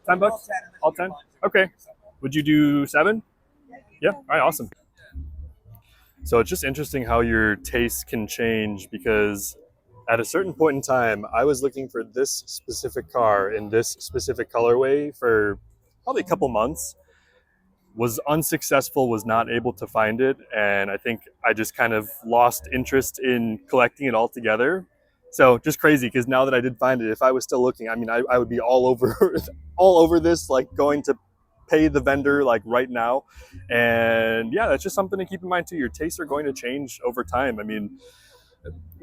$10? All 10? Okay. Would you do 7? Yeah. All right. Awesome. So it's just interesting how your taste can change because at a certain point in time, I was looking for this specific car in this specific colorway for probably a couple months, was unsuccessful, was not able to find it, and I think I just kind of lost interest in collecting it altogether. So just crazy because now that I did find it, if I was still looking, I mean, I would be all over, all over this, like going to pay the vendor like right now. And yeah, that's just something to keep in mind too. Your tastes are going to change over time. I mean,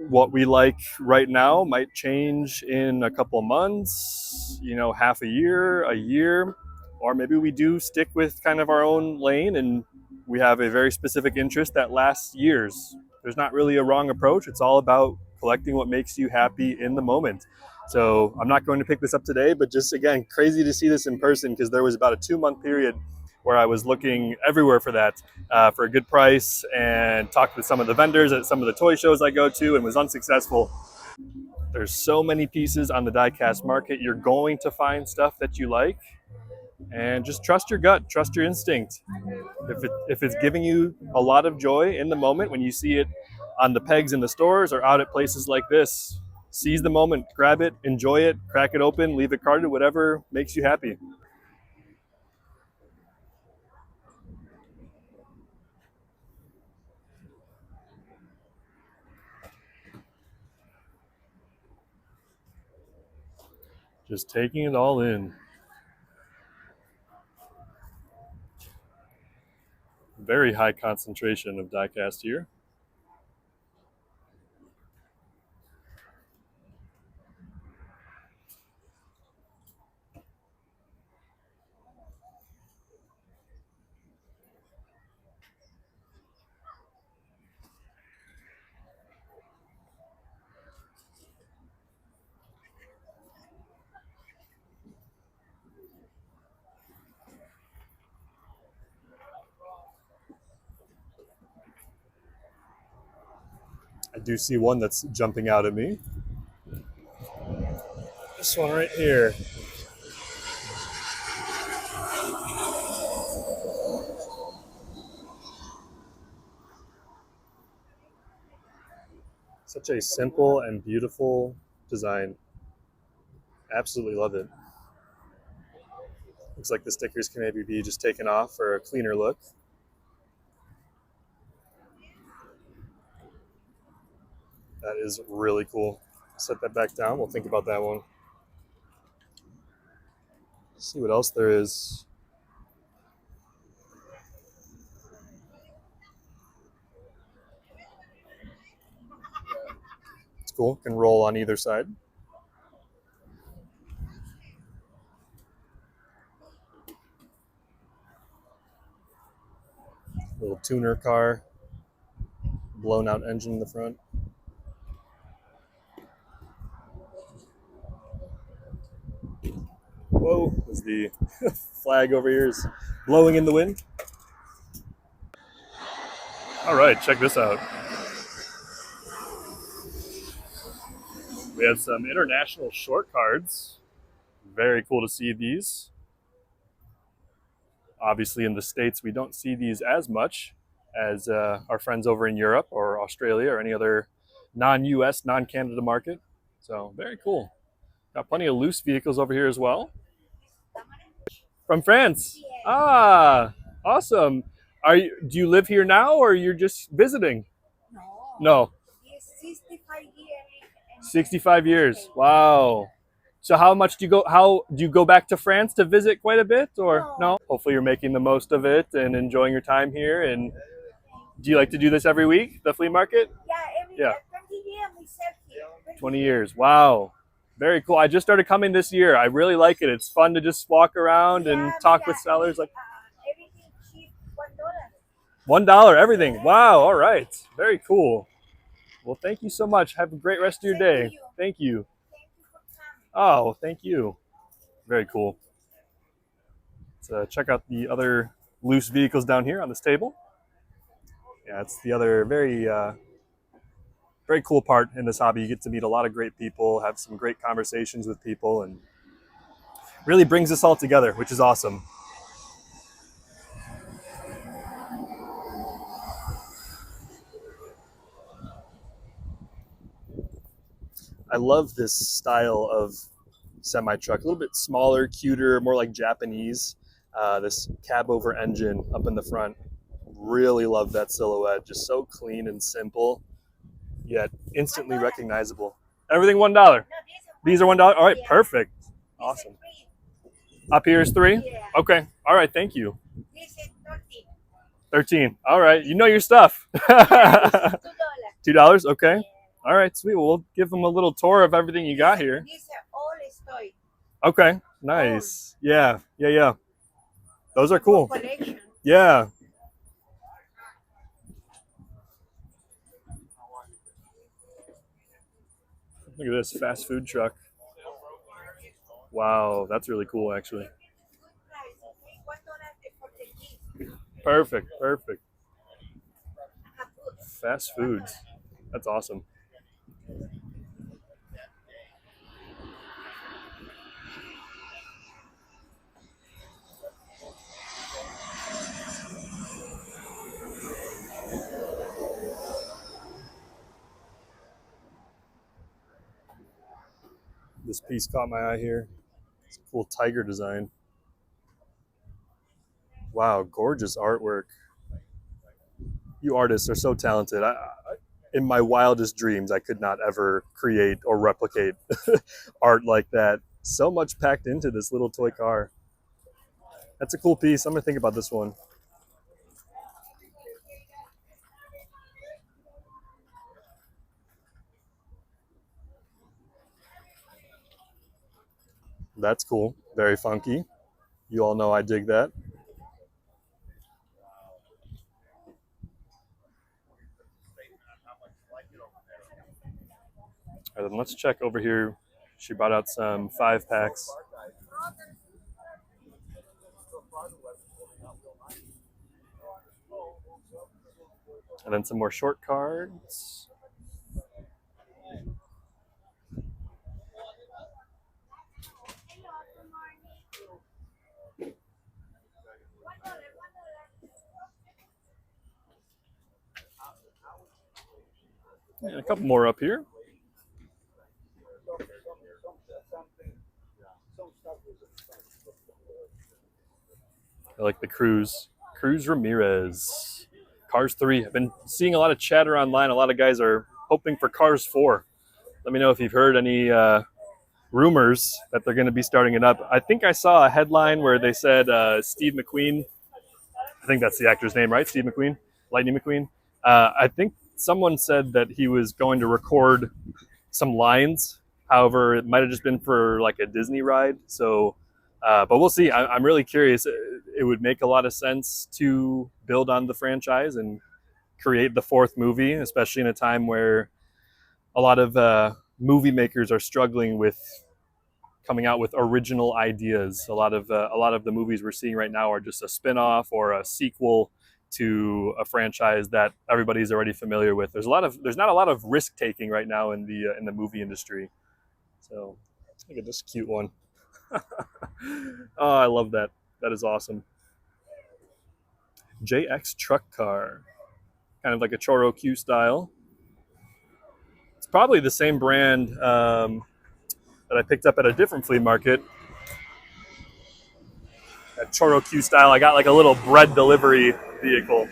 what we like right now might change in a couple of months, you know, half a year, or maybe we do stick with kind of our own lane and we have a very specific interest that lasts years. There's not really a wrong approach. It's all about collecting what makes you happy in the moment. So I'm not going to pick this up today, but just again, crazy to see this in person because there was about a 2 month period where I was looking everywhere for that for a good price and talked with some of the vendors at some of the toy shows I go to and was unsuccessful. There's so many pieces on the diecast market. You're going to find stuff that you like and just trust your gut, trust your instinct. If it's giving you a lot of joy in the moment when you see it on the pegs in the stores or out at places like this, seize the moment, grab it, enjoy it, crack it open, leave it carded, whatever makes you happy. Just taking it all in. Very high concentration of diecast here. I do see one that's jumping out at me. This one right here. Such a simple and beautiful design. Absolutely love it. Looks like the stickers can maybe be just taken off for a cleaner look. That is really cool. Set that back down. We'll think about that one. See what else there is. It's cool. Can roll on either side. Little tuner car. Blown out engine in the front. Whoa, is the flag over here is blowing in the wind. All right, check this out. We have some international short cards. Very cool to see these. Obviously, in the States, we don't see these as much as our friends over in Europe or Australia or any other non-US, non-Canada market. So very cool. Got plenty of loose vehicles over here as well. From France. Ah, awesome. Are you? Do you live here now, or you're just visiting? No. 65 years. Wow. So how much do you go? How do you go back to France to visit quite a bit, or no? Hopefully you're making the most of it and enjoying your time here. And do you like to do this every week, the flea market? Yeah. 20 years. Wow. Very cool. I just started coming this year. I really like it. It's fun to just walk around and talk with sellers. Like $1 everything. Wow. All right. Very cool. Well, thank you so much. Have a great rest of your day. Thank you. Oh, thank you. Very cool. Let's check out the other loose vehicles down here on this table. Yeah, it's the other very cool part in this hobby. You get to meet a lot of great people, have some great conversations with people, and Really brings us all together, which is awesome. I love this style of semi truck. A little bit smaller, cuter, more like Japanese. This cab over engine up in the front. Really love that silhouette. Just so clean and simple, yet instantly recognizable. Everything $1. These are $1. All right, perfect. Awesome. Up here is 3? Okay. All right, thank you. 13. All right. You know your stuff. $2. Okay. All right, sweet. Well, we'll give them a little tour of everything you got here. Okay. Nice. Yeah. Yeah. Yeah. Those are cool. Yeah. Look at this fast food truck. Wow, that's really cool, actually. Perfect. Perfect. Fast foods. That's awesome. This piece caught my eye here. It's a cool tiger design. Wow, gorgeous artwork. You artists are so talented. In my wildest dreams, I could not ever create or replicate art like that. So much packed into this little toy car. That's a cool piece. I'm gonna think about this one. That's cool. Very funky. You all know I dig that. All right, then let's check over here. She brought out some 5 packs. And then some more short cards. And a couple more up here. I like the Cruz. Cruz Ramirez. Cars 3. I've been seeing a lot of chatter online. A lot of guys are hoping for Cars 4. Let me know if you've heard any rumors that they're going to be starting it up. I think I saw a headline where they said Steve McQueen, I think that's the actor's name, right? Steve McQueen, Lightning McQueen. I think someone said that he was going to record some lines. However, it might have just been for like a Disney ride. So, but we'll see. I'm really curious. It would make a lot of sense to build on the franchise and create the 4th movie, especially in a time where a lot of movie makers are struggling with coming out with original ideas. A lot of the movies we're seeing right now are just a spin-off or a sequel to a franchise that everybody's already familiar with. There's not a lot of risk taking right now in the movie industry. So look at this cute one. Oh, I love that. That is awesome. JX truck car, kind of like a Choro Q style. It's probably the same brand that I picked up at a different flea market. That Choro Q style. I got like a little bread delivery vehicle.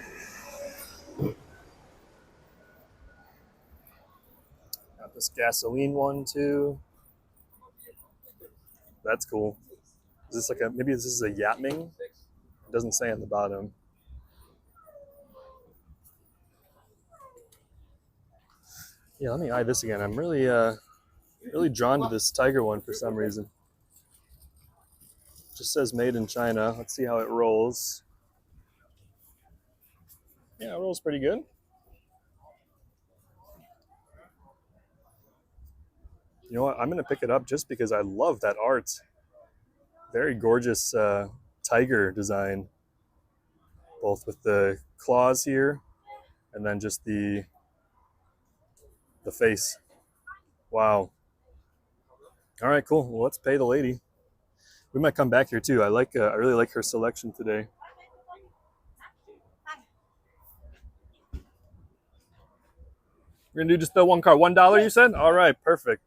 Got this gasoline one too. That's cool. Is this like maybe this is a Yapming? It doesn't say on the bottom. Yeah, let me eye this again. I'm really drawn to this tiger one for some reason. Just says made in China. Let's see how it rolls. Yeah, it rolls pretty good. You know what? I'm going to pick it up just because I love that art. Very gorgeous tiger design, both with the claws here and then just the face. Wow. All right, cool. Well, let's pay the lady. We might come back here too. I really like her selection today. We're gonna do just the one car, $1. You said, all right, perfect.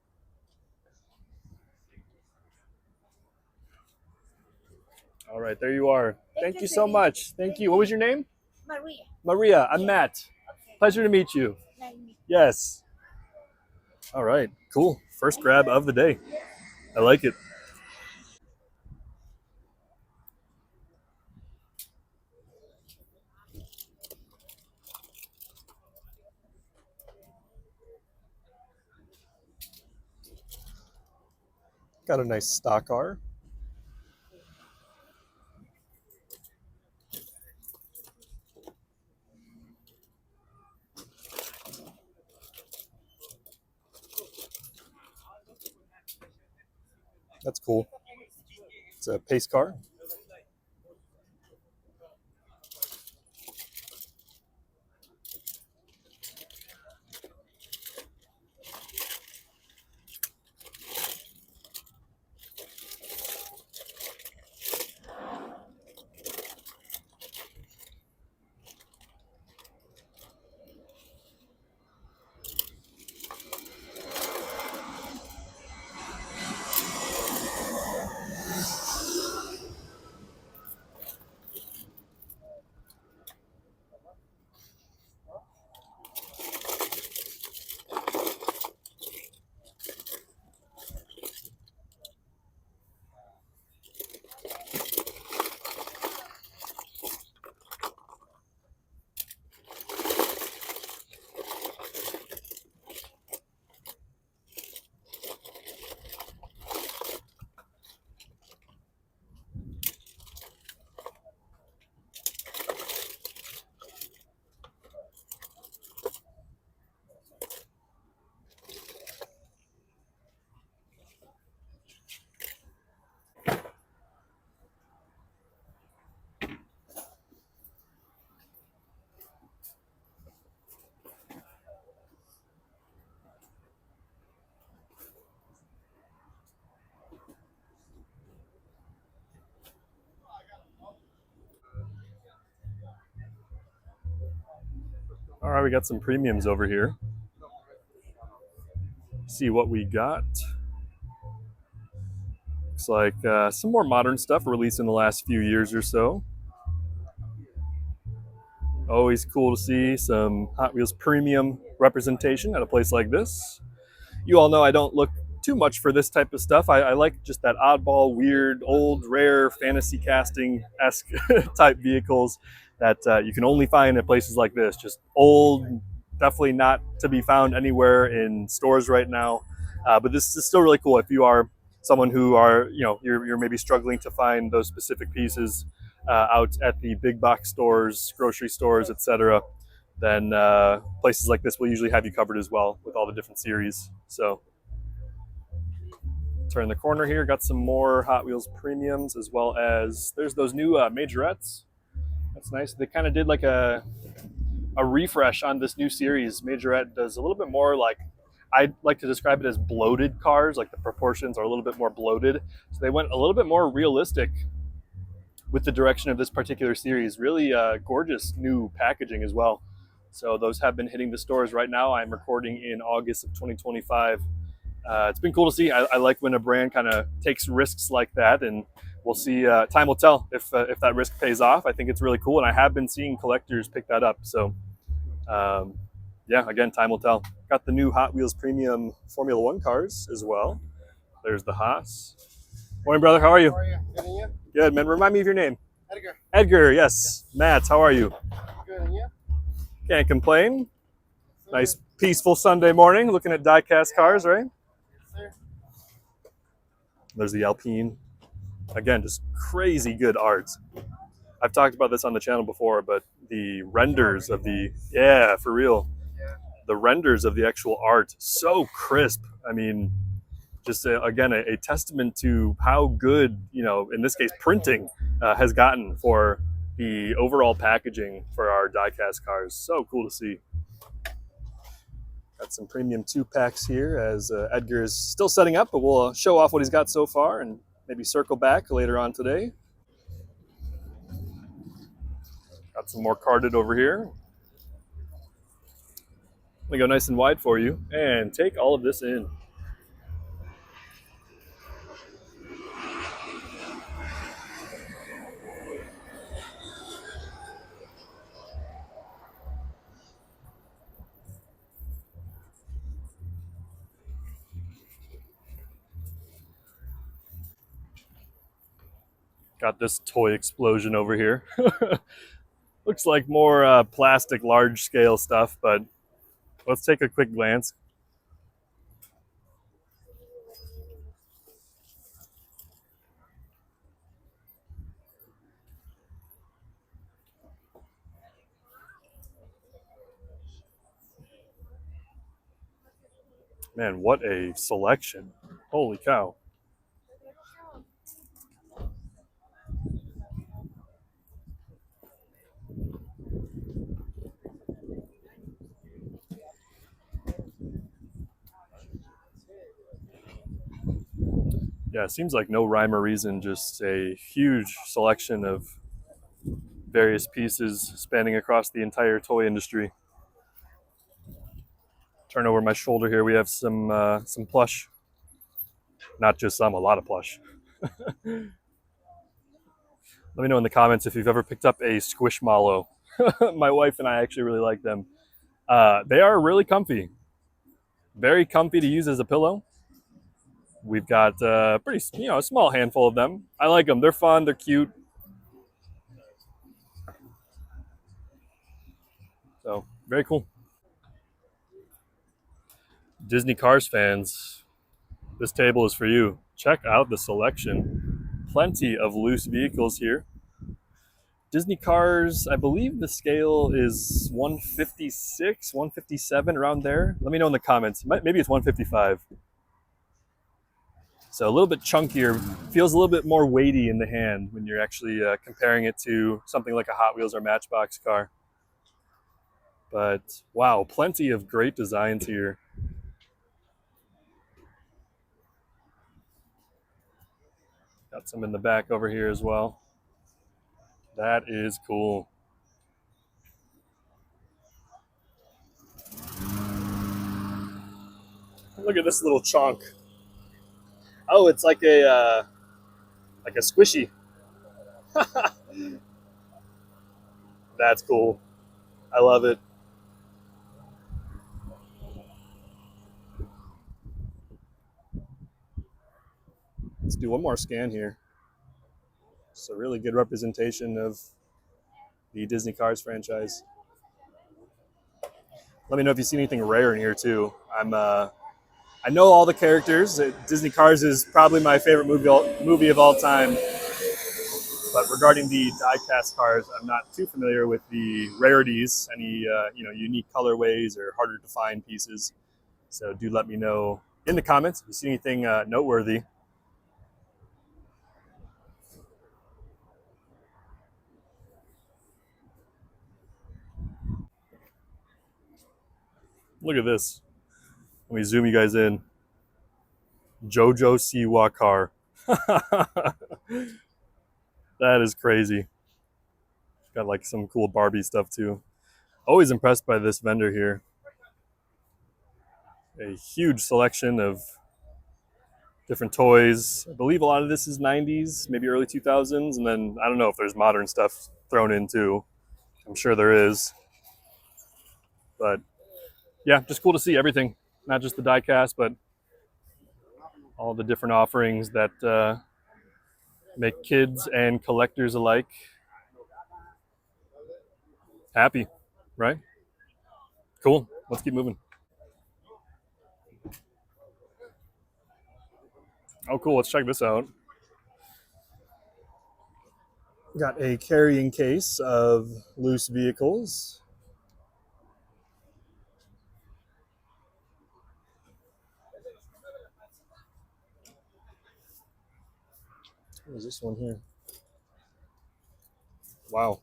All right, there you are. Thank you so much. Thank you. What was your name? Maria. Maria. I'm Matt. Pleasure to meet you. Yes. All right, cool. First grab of the day. I like it. Got a nice stock car. That's cool. It's a pace car. All right, we got some premiums over here. See what we got. Looks like some more modern stuff released in the last few years or so. Always cool to see some Hot Wheels premium representation at a place like this. You all know I don't look too much for this type of stuff. I like just that oddball, weird, old, rare fantasy casting esque type vehicles that you can only find at places like this. Just old, definitely not to be found anywhere in stores right now. But this is still really cool if you are someone who are, you're maybe struggling to find those specific pieces out at the big box stores, grocery stores, etc. Then places like this will usually have you covered as well with all the different series. So turn the corner here, got some more Hot Wheels premiums, as well as there's those new majorettes. That's nice. They kind of did like a refresh on this new series. Majorette does a little bit more like, I like to describe it as bloated cars, like the proportions are a little bit more bloated. So they went a little bit more realistic with the direction of this particular series. Really gorgeous new packaging as well. So those have been hitting the stores right now. I'm recording in August of 2025. It's been cool to see. I like when a brand kind of takes risks like that, and we'll see. Time will tell if that risk pays off. I think it's really cool, and I have been seeing collectors pick that up. So, yeah, again, time will tell. Got the new Hot Wheels Premium Formula One cars as well. There's the Haas. Morning, brother. How are you? How are you? Good, and you? Good, man. Remind me of your name. Edgar. Edgar. Yes. Matt. How are you? Good, and you? Can't complain. Nice, peaceful Sunday morning. Looking at diecast cars, right? Yes, sir. There's the Alpine. Again, just crazy good art. I've talked about this on the channel before, but the renders of the, yeah, for real. Yeah. The renders of the actual art, so crisp. I mean, just again, a testament to how good, in this case, printing has gotten for the overall packaging for our diecast cars. So cool to see. Got some premium 2-packs here as Edgar is still setting up, but we'll show off what he's got so far and maybe circle back later on today. Got some more carded over here. Let me go nice and wide for you and take all of this in. Got this toy explosion over here. Looks like more plastic large scale stuff, but let's take a quick glance. Man, what a selection. Holy cow. Yeah, it seems like no rhyme or reason, just a huge selection of various pieces spanning across the entire toy industry. Turn over my shoulder here. We have some plush. Not just some, a lot of plush. Let me know in the comments if you've ever picked up a Squishmallow. My wife and I actually really like them. They are really comfy. Very comfy to use as a pillow. We've got a small handful of them. I like them. They're fun. They're cute. So very cool. Disney Cars fans, this table is for you. Check out the selection. Plenty of loose vehicles here. Disney Cars, I believe the scale is 156, 157, around there. Let me know in the comments. Maybe it's 155. So a little bit chunkier, feels a little bit more weighty in the hand when you're actually comparing it to something like a Hot Wheels or Matchbox car. But wow, plenty of great designs here. Got some in the back over here as well. That is cool. Look at this little chunk. Oh, it's like a squishy. That's cool. I love it. Let's do one more scan here. It's a really good representation of the Disney Cars franchise. Let me know if you see anything rare in here too. I know all the characters. Disney Cars is probably my favorite movie of all time. But regarding the diecast cars, I'm not too familiar with the rarities, any unique colorways or harder to find pieces. So do let me know in the comments if you see anything noteworthy. Look at this. Let me zoom you guys in. JoJo Siwa car. That is crazy. Got like some cool Barbie stuff too. Always impressed by this vendor here. A huge selection of different toys. I believe a lot of this is 90s, maybe early 2000s, and then I don't know if there's modern stuff thrown in too. I'm sure there is. But yeah, just cool to see everything, not just the diecast, but all the different offerings that make kids and collectors alike happy, right? Cool. Let's keep moving. Oh, cool. Let's check this out. Got a carrying case of loose vehicles. What is this one here? Wow.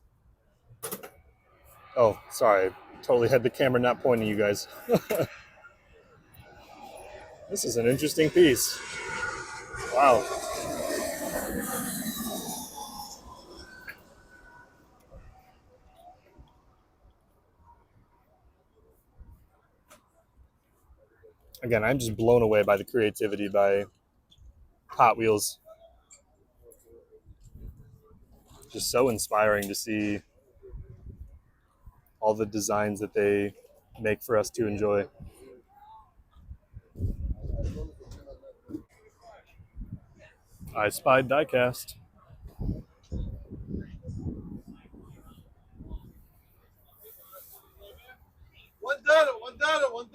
Oh, sorry. Totally had the camera not pointing you guys. This is an interesting piece. Wow. Again, I'm just blown away by the creativity by Hot Wheels. Just so inspiring to see all the designs that they make for us to enjoy. I spied Diecast. $1, $1, $1.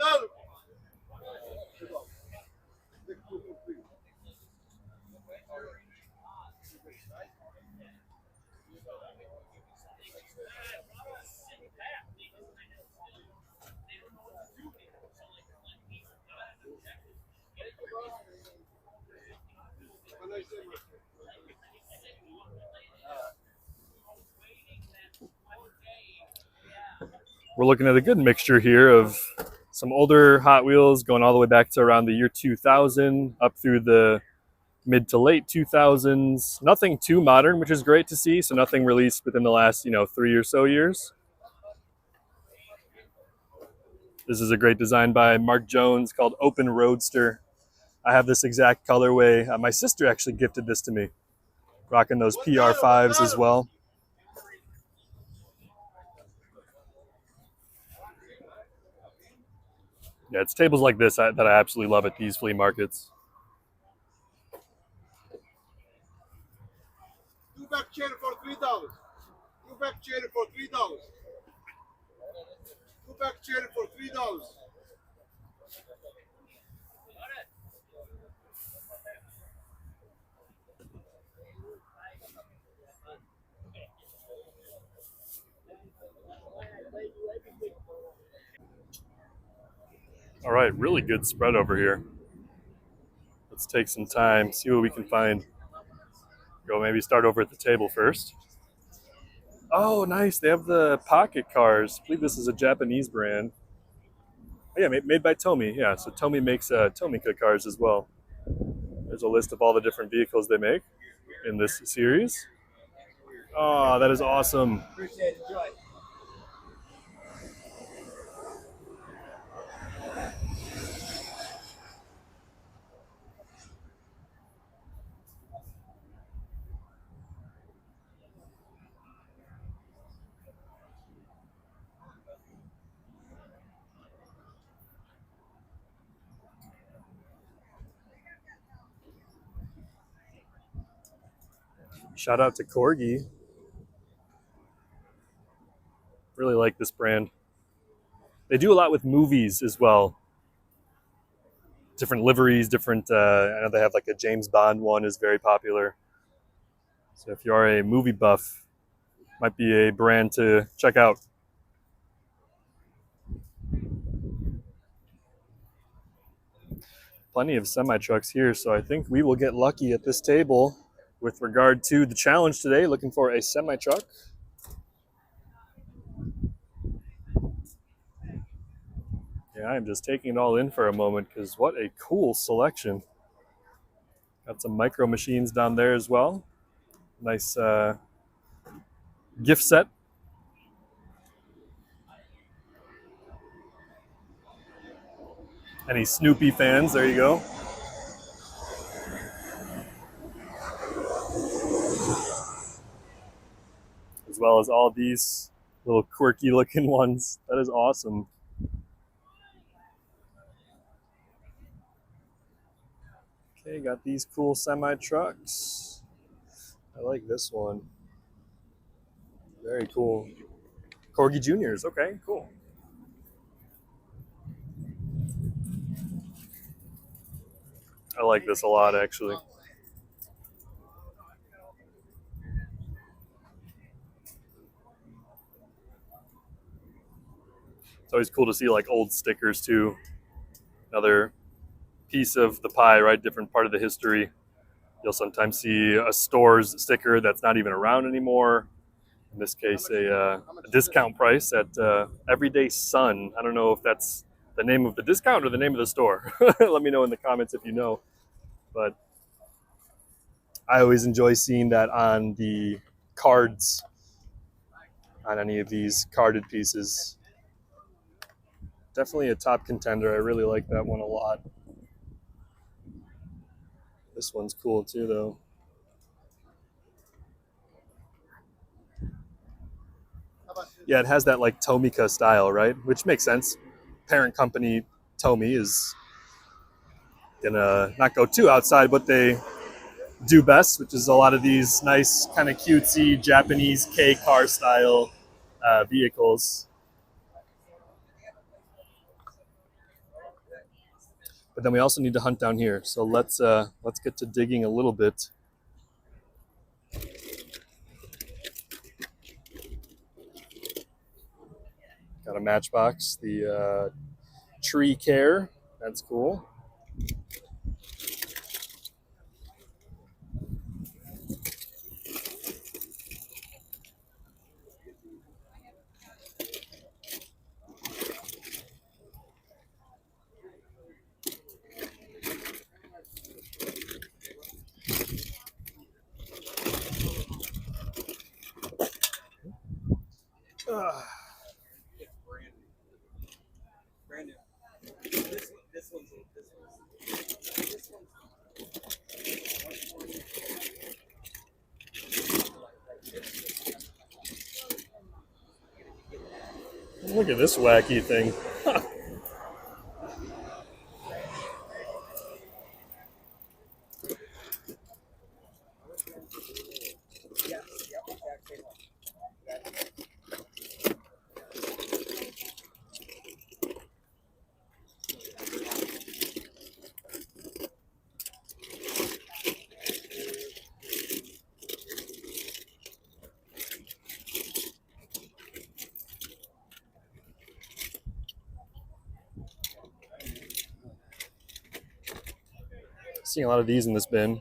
We're looking at a good mixture here of some older Hot Wheels going all the way back to around the year 2000 up through the mid to late 2000s. Nothing too modern, which is great to see. So nothing released within the last, 3 or so years. This is a great design by Mark Jones called Open Roadster. I have this exact colorway. My sister actually gifted this to me. Rocking those PR5s as well. Yeah, it's tables like this that I absolutely love at these flea markets. Two-back chair for $3. Two-back chair for $3. Two-back chair for $3. All right, really good spread over here. Let's take some time, see what we can find. Go maybe start over at the table first. Oh, nice. They have the pocket cars. I believe this is a Japanese brand. Oh, yeah, made by Tomy. Yeah, so Tomy makes Tomika cars as well. There's a list of all the different vehicles they make in this series. Oh, that is awesome. Appreciate it, Joy. Shout out to Corgi. Really like this brand. They do a lot with movies as well. Different liveries, different. I know they have like a James Bond one is very popular. So if you are a movie buff, might be a brand to check out. Plenty of semi trucks here, so I think we will get lucky at this table with regard to the challenge today. Looking for a semi truck. Yeah, I'm just taking it all in for a moment because what a cool selection. Got some micro machines down there as well. Nice gift set. Any Snoopy fans? There you go. As well as all these little quirky looking ones. That is awesome. Okay, got these cool semi trucks. I like this one. Very cool. Corgi Juniors. Okay, cool. I like this a lot, actually. It's always cool to see like old stickers too. Another piece of the pie, right? Different part of the history. You'll sometimes see a store's sticker that's not even around anymore. In this case, a discount price at Everyday Sun. I don't know if that's the name of the discount or the name of the store. Let me know in the comments if you know. But I always enjoy seeing that on the cards, on any of these carded pieces. Definitely a top contender. I really like that one a lot. This one's cool too, though. Yeah, it has that like Tomica style, right? Which makes sense. Parent company Tomy is gonna not go too outside what they do best, which is a lot of these nice kind of cutesy Japanese K car style vehicles. But then we also need to hunt down here. So let's get to digging a little bit. Got a Matchbox, the Tree Care. That's cool. Ah, look at this wacky thing. Seeing a lot of these in this bin.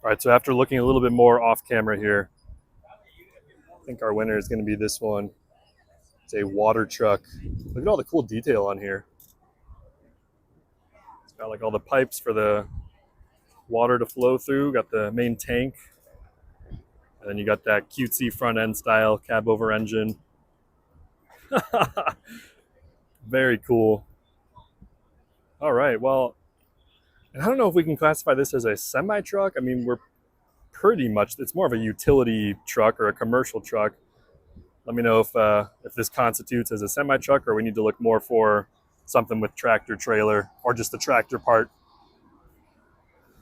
All right, so after looking a little bit more off camera here, I think our winner is going to be this one. It's a water truck. Look at all the cool detail on here. It's got like all the pipes for the water to flow through. Got the main tank. And then you got that cutesy front end style cab over engine. Very cool. All right, well, and I don't know if we can classify this as a semi truck. I mean, we're pretty much, it's more of a utility truck or a commercial truck. Let me know if this constitutes as a semi truck or we need to look more for something with tractor trailer or just the tractor part.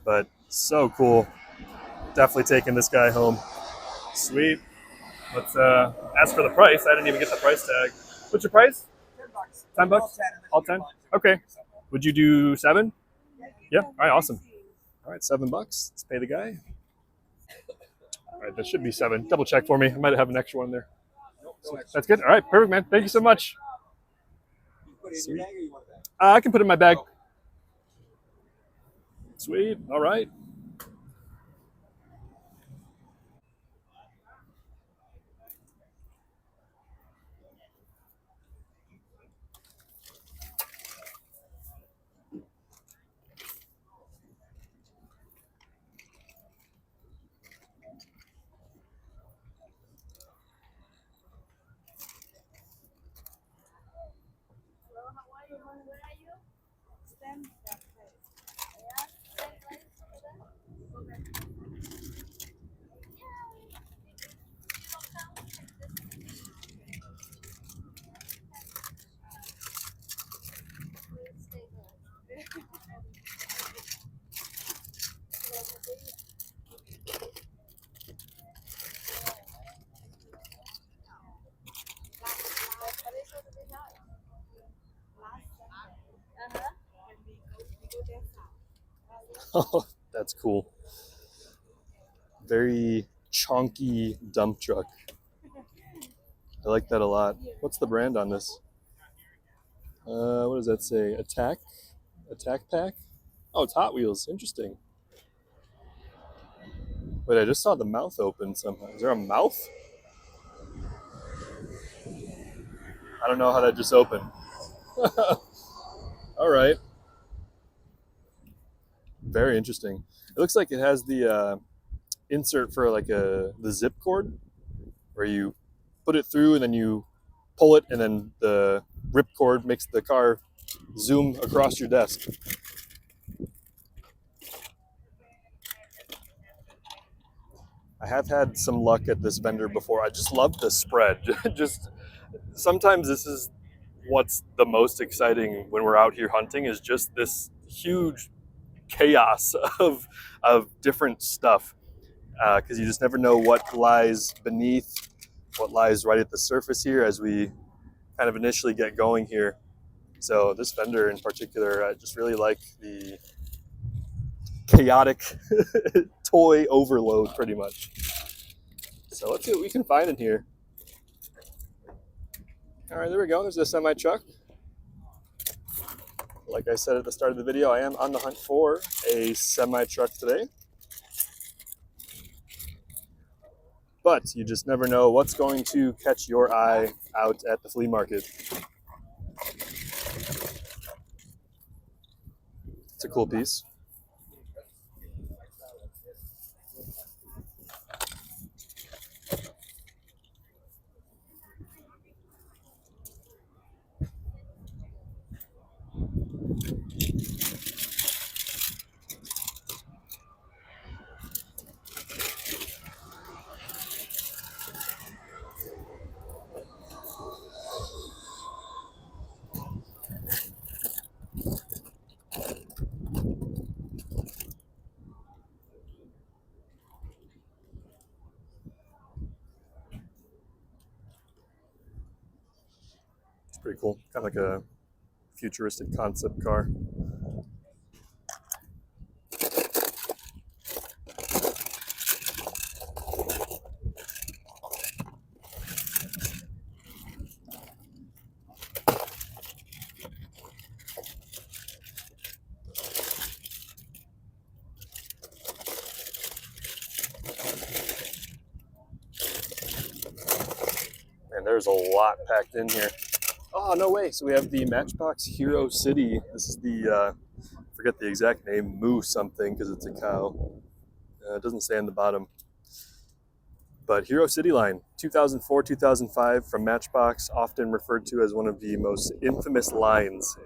But so cool. Definitely taking this guy home. Sweet. Let's ask for the price. I didn't even get the price tag. What's your price? $10. $10? All 10? Okay. Would you do 7? Yeah. All right. Awesome. All right. $7. Let's pay the guy. All right. That should be 7. Double check for me. I might have an extra one there. So that's good. All right. Perfect, man. Thank you so much. Sweet. I can put it in my bag. Sweet. All right. Oh, that's cool. Very chunky dump truck. I like that a lot. What's the brand on this? What does that say? Attack Pack? Oh, it's Hot Wheels. Interesting. Wait, I just saw the mouth open somehow. Is there a mouth? I don't know how that just opened. All right. Very interesting. It looks like it has the insert for like the zip cord, where you put it through and then you pull it, and then the rip cord makes the car zoom across your desk. I have had some luck at this vendor before. I just love the spread. Just sometimes this is what's the most exciting when we're out here hunting, is just this huge chaos of different stuff, because you just never know what lies beneath, what lies right at the surface here as we kind of initially get going here. So this vendor in particular, I just really like the chaotic toy overload, pretty much. So let's see what we can find in here. All right, there we go. There's a semi truck. Like I said at the start of the video, I am on the hunt for a semi truck today. But you just never know what's going to catch your eye out at the flea market. It's a cool piece. It's pretty cool. Kind of like a futuristic concept car. And there's a lot packed in here. Oh, no way. So we have the Matchbox Hero City. This is the, forget the exact name, Moo something, because it's a cow. It doesn't say on the bottom. But Hero City line, 2004-2005 from Matchbox, often referred to as one of the most infamous lines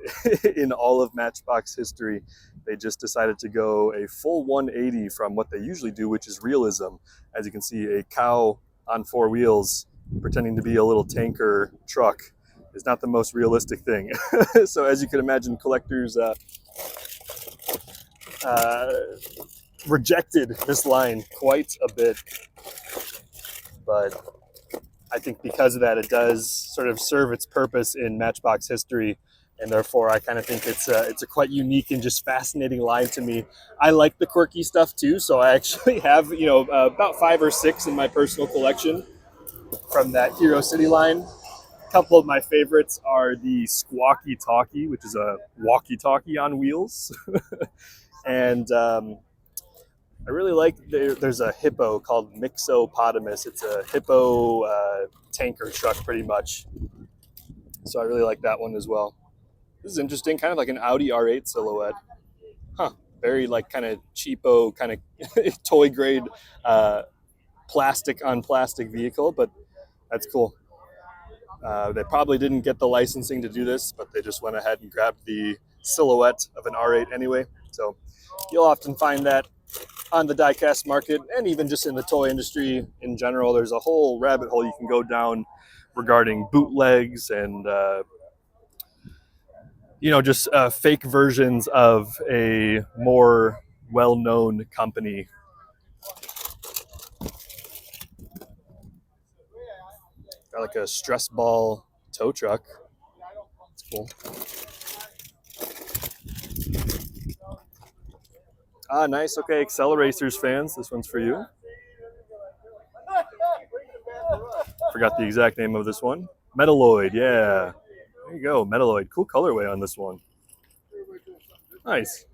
in all of Matchbox history. They just decided to go a full 180 from what they usually do, which is realism. As you can see, a cow on four wheels pretending to be a little tanker truck is not the most realistic thing. So as you can imagine, collectors rejected this line quite a bit. But I think because of that, it does sort of serve its purpose in Matchbox history, and therefore I kind of think it's a quite unique and just fascinating line to me. I like the quirky stuff too, so I actually have about 5 or 6 in my personal collection from that Hero City line. A couple of my favorites are the Squawky Talkie, which is a walkie-talkie on wheels, and I really like, there's a hippo called Mixopotamus. It's a hippo tanker truck pretty much. So I really like that one as well. This is interesting, kind of like an Audi R8 silhouette. Huh, very like kind of cheapo, kind of toy grade plastic on plastic vehicle, but that's cool. They probably didn't get the licensing to do this, but they just went ahead and grabbed the silhouette of an R8 anyway. So you'll often find that on the diecast market, and even just in the toy industry in general. There's a whole rabbit hole you can go down regarding bootlegs and just fake versions of a more well-known company. Got like a stress ball tow truck. It's cool. Ah, nice. Okay, Acceleracers fans, this one's for you. Forgot the exact name of this one. Metalloid, yeah. There you go, Metalloid. Cool colorway on this one. Nice.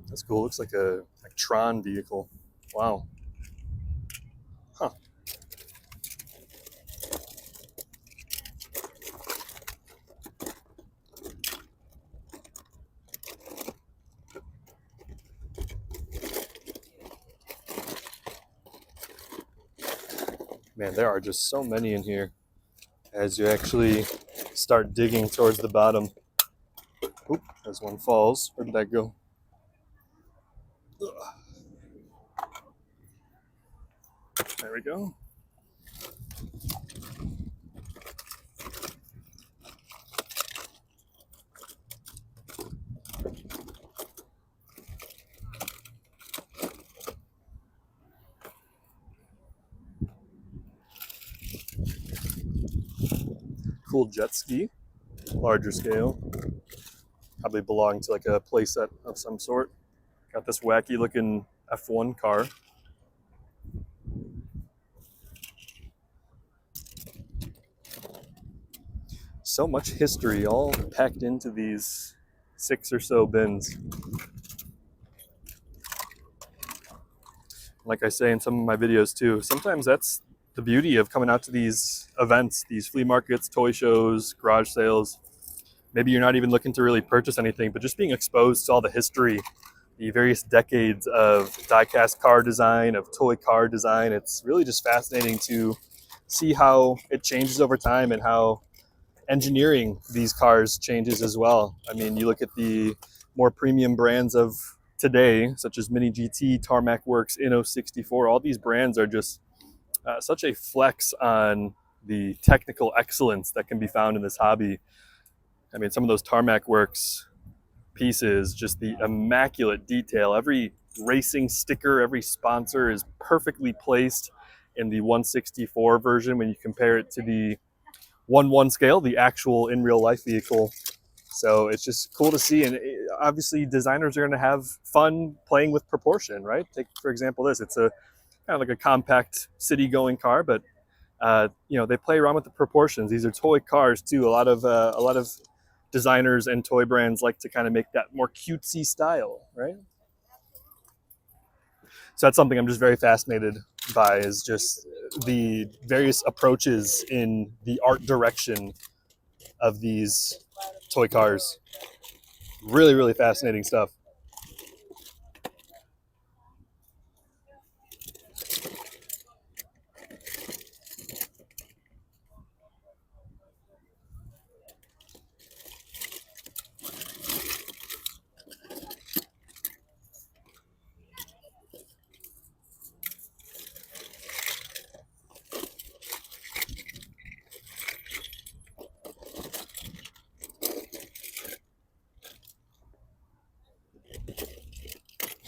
That's cool. Looks like a Tron vehicle. Wow. Huh. Man, there are just so many in here as you actually start digging towards the bottom. Oop, as one falls. Where did that go? Ugh. There we go. Cool jet ski, larger scale. Probably belonged to like a playset of some sort. Got this wacky looking F1 car. So much history all packed into these 6 or so bins. Like I say in some of my videos too, sometimes that's the beauty of coming out to these events, these flea markets, toy shows, garage sales. Maybe you're not even looking to really purchase anything, but just being exposed to all the history, the various decades of diecast car design, of toy car design. It's really just fascinating to see how it changes over time and how engineering these cars changes as well. I mean, you look at the more premium brands of today, such as Mini GT, Tarmac Works, Inno 64. All these brands are just such a flex on the technical excellence that can be found in this hobby. I mean, some of those Tarmac Works pieces, just the immaculate detail. Every racing sticker, every sponsor is perfectly placed in the 1/64 version when you compare it to the 1/1 scale, the actual in real life vehicle. So it's just cool to see. And obviously, designers are going to have fun playing with proportion, right? Take, for example, this. It's a kind of like a compact city going car, but they play around with the proportions. These are toy cars too. A lot of designers and toy brands like to kind of make that more cutesy style, right? So that's something I'm just very fascinated by, is just the various approaches in the art direction of these toy cars. Really, really fascinating stuff.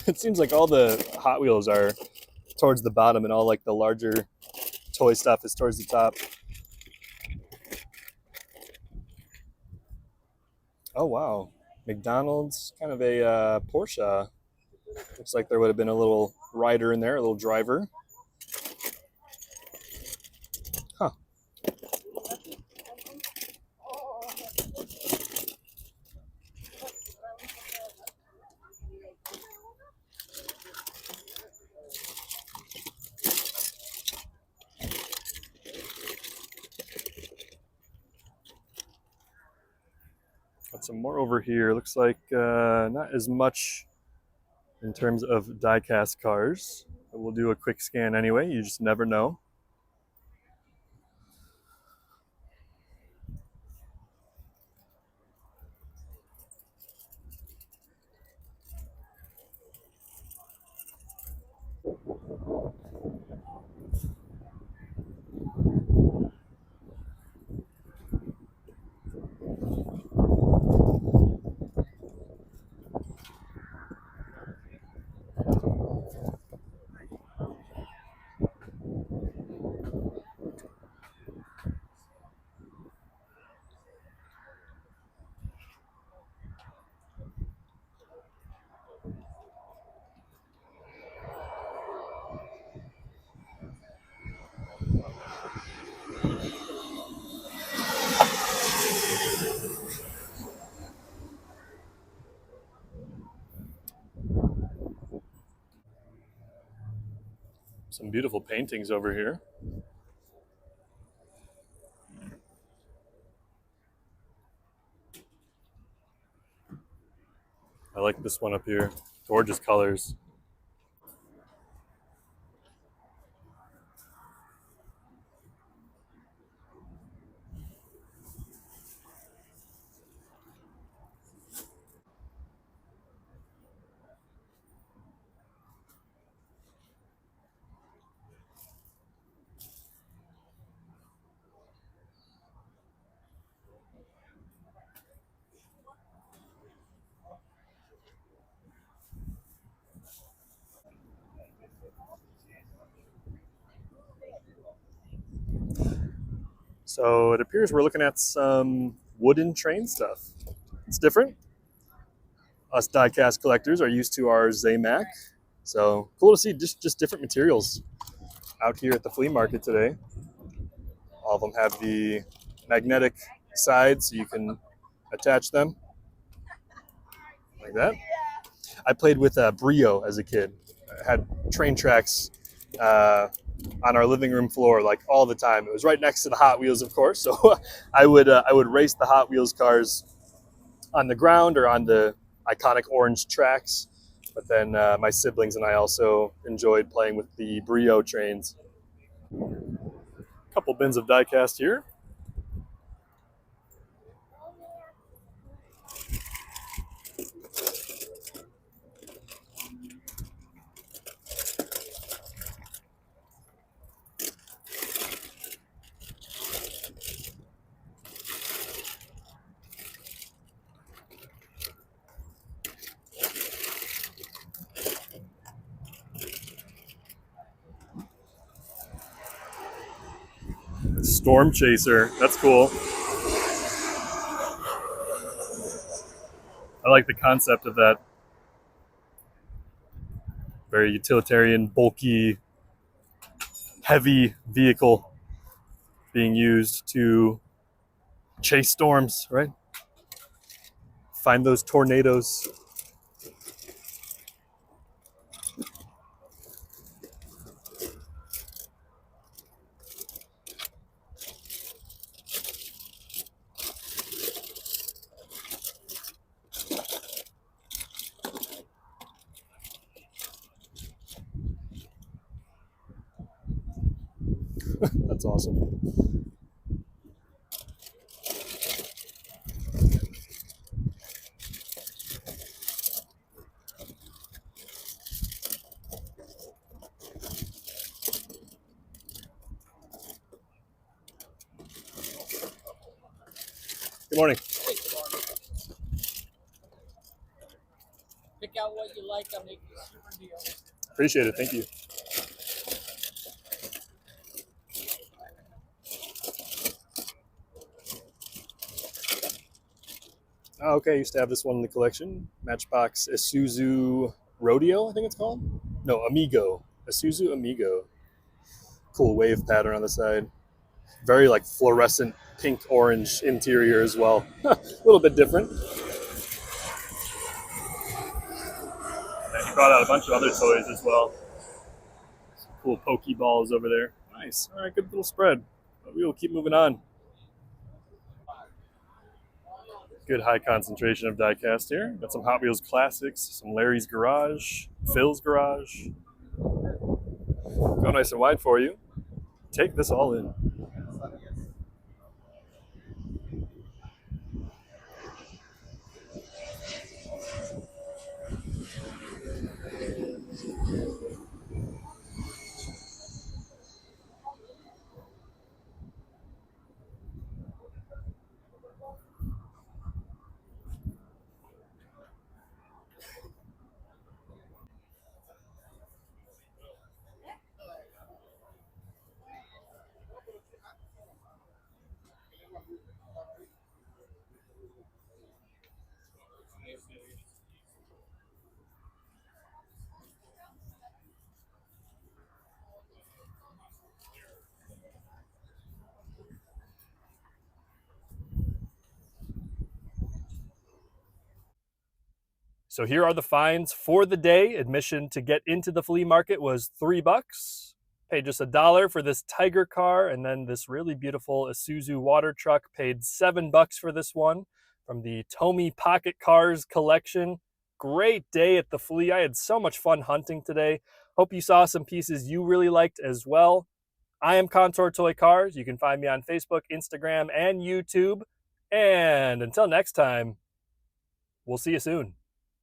It seems like all the Hot Wheels are towards the bottom and all like the larger toy stuff is towards the top. Oh, wow. McDonald's, kind of a Porsche. Looks like there would have been a little rider in there, a little driver. Huh. Got some more over here. Looks like not as much in terms of diecast cars. But we'll do a quick scan anyway. You just never know. Some beautiful paintings over here. I like this one up here. Gorgeous colors. So it appears we're looking at some wooden train stuff. It's different. Us diecast collectors are used to our Zamac. So cool to see just different materials out here at the flea market today. All of them have the magnetic sides so you can attach them like that. I played with Brio as a kid. I had train tracks on our living room floor like all the time. It was right next to the Hot Wheels, of course. So I would race the Hot Wheels cars on the ground or on the iconic orange tracks. But then my siblings and I also enjoyed playing with the Brio trains. A couple bins of diecast here. Storm Chaser. That's cool. I like the concept of that. Very utilitarian, bulky, heavy vehicle being used to chase storms, right? Find those tornadoes. That's awesome. Good morning. Pick out what you like. I'll make you a super deal. Appreciate it. Thank you. Oh, okay, used to have this one in the collection. Matchbox Isuzu Rodeo, I think it's called. No, Amigo. Isuzu Amigo. Cool wave pattern on the side. Very like fluorescent pink orange interior as well. A little bit different. And he brought out a bunch of other toys as well. Some cool Pokeballs over there. Nice. All right, good little spread. But we will keep moving on. Good high concentration of diecast here. Got some Hot Wheels classics, some Larry's Garage, Phil's Garage. Go nice and wide for you. Take this all in. So here are the fines for the day. Admission to get into the flea market was $3. Paid just $1 for this Tiger car, and then this really beautiful Isuzu water truck. Paid $7 for this one from the Tomy Pocket Cars collection. Great day at the Flea. I had so much fun hunting today. Hope you saw some pieces you really liked as well. I am Contour Toy Cars. You can find me on Facebook, Instagram, and YouTube. And until next time, we'll see you soon.